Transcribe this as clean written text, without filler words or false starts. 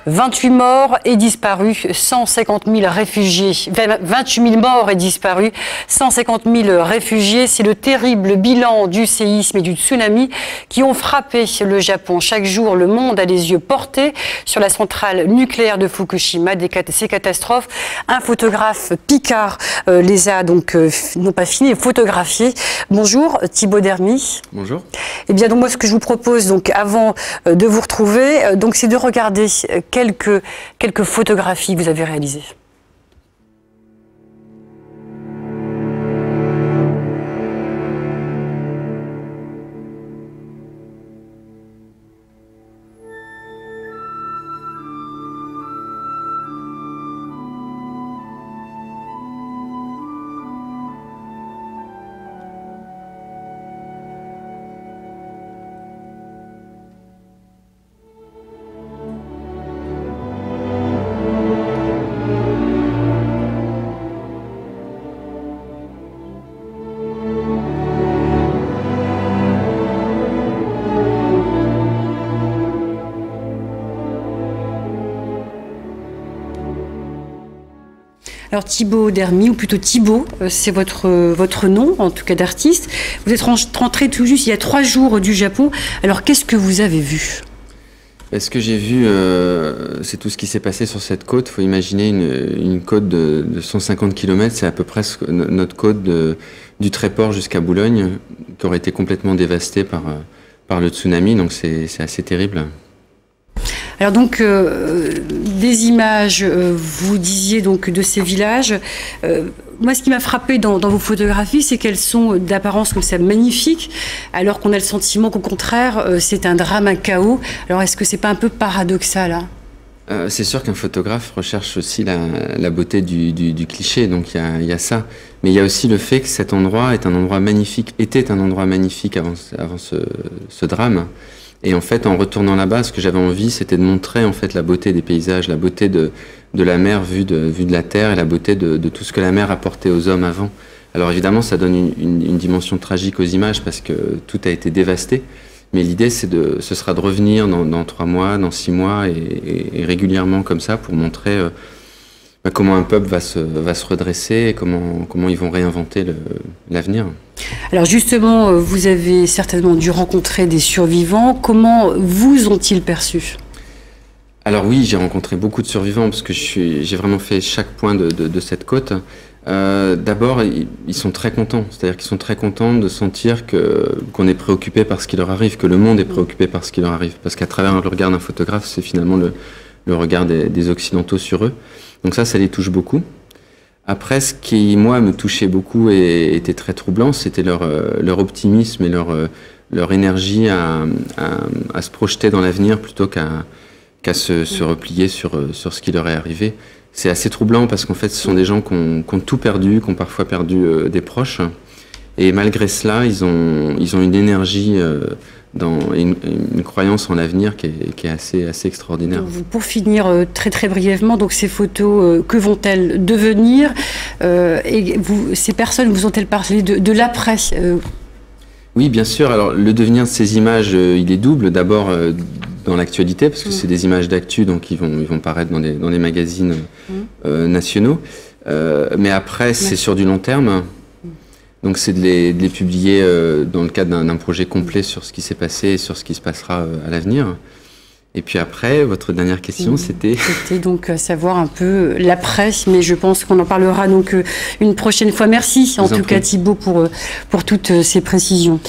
28 morts et disparus, 150 000 réfugiés. 28 000 morts et disparus, 150 000 réfugiés. C'est le terrible bilan du séisme et du tsunami qui ont frappé le Japon. Chaque jour, le monde a les yeux portés sur la centrale nucléaire de Fukushima. Ces catastrophes, un photographe Picard les a donc, non pas filmés, photographiés. Bonjour Thibaut Dermy. Bonjour. Eh bien, donc moi, ce que je vous propose, donc, avant de vous retrouver, donc, c'est de regarder quelques photographies que vous avez réalisées. Alors Thibaut Dermy, ou plutôt Thibaut, c'est votre nom, en tout cas d'artiste. Vous êtes rentré tout juste il y a 3 jours du Japon. Alors qu'est-ce que vous avez vu? Ce que j'ai vu, c'est tout ce qui s'est passé sur cette côte. Il faut imaginer une côte de 150 km, c'est à peu près notre côte du Tréport jusqu'à Boulogne, qui aurait été complètement dévastée par le tsunami, donc c'est assez terrible. Alors donc, des images, vous disiez donc de ces villages. Moi, ce qui m'a frappé dans vos photographies, c'est qu'elles sont d'apparence comme ça magnifiques, alors qu'on a le sentiment qu'au contraire, c'est un drame, un chaos. Alors est-ce que c'est pas un peu paradoxal, hein? C'est sûr qu'un photographe recherche aussi la beauté du cliché, donc il y a ça. Mais il y a aussi le fait que cet endroit est un endroit magnifique, était un endroit magnifique avant ce drame. Et en fait, en retournant là-bas, ce que j'avais envie, c'était de montrer en fait la beauté des paysages, la beauté de la mer vue de la terre et la beauté de tout ce que la mer apportait aux hommes avant. Alors évidemment, ça donne une dimension tragique aux images parce que tout a été dévasté. Mais l'idée, ce sera de revenir dans 3 mois, dans 6 mois et régulièrement comme ça pour montrer comment un peuple va se redresser et comment ils vont réinventer l'avenir. Alors justement, vous avez certainement dû rencontrer des survivants. Comment vous ont-ils perçus? Alors oui, j'ai rencontré beaucoup de survivants parce que j'ai vraiment fait chaque point de cette côte. D'abord, ils sont très contents. C'est-à-dire qu'ils sont très contents de sentir qu'on est préoccupé par ce qui leur arrive, que le monde est préoccupé par ce qui leur arrive. Parce qu'à travers le regard d'un photographe, c'est finalement le regard des Occidentaux sur eux. Donc ça les touche beaucoup. Après, ce qui, moi, me touchait beaucoup et était très troublant, c'était leur optimisme et leur énergie à se projeter dans l'avenir plutôt qu'à se replier sur ce qui leur est arrivé. C'est assez troublant parce qu'en fait, ce sont des gens qui ont tout perdu, qui ont parfois perdu des proches. Et malgré cela, ils ont une énergie et une croyance en l'avenir qui est assez extraordinaire. Pour finir très très brièvement, donc ces photos, que vont-elles devenir et ces personnes vous ont-elles parlé de l'après? Oui, bien sûr. Alors le devenir de ces images, il est double. D'abord dans l'actualité, parce que c'est des images d'actu, donc ils vont paraître dans des magazines nationaux. Mais après, c'est sur du long terme. Donc c'est de les publier dans le cadre d'un projet complet sur ce qui s'est passé et sur ce qui se passera à l'avenir. Et puis après, votre dernière question, c'était... C'était donc savoir un peu l'après, mais je pense qu'on en parlera donc une prochaine fois. Merci en tout cas Thibaut pour toutes ces précisions.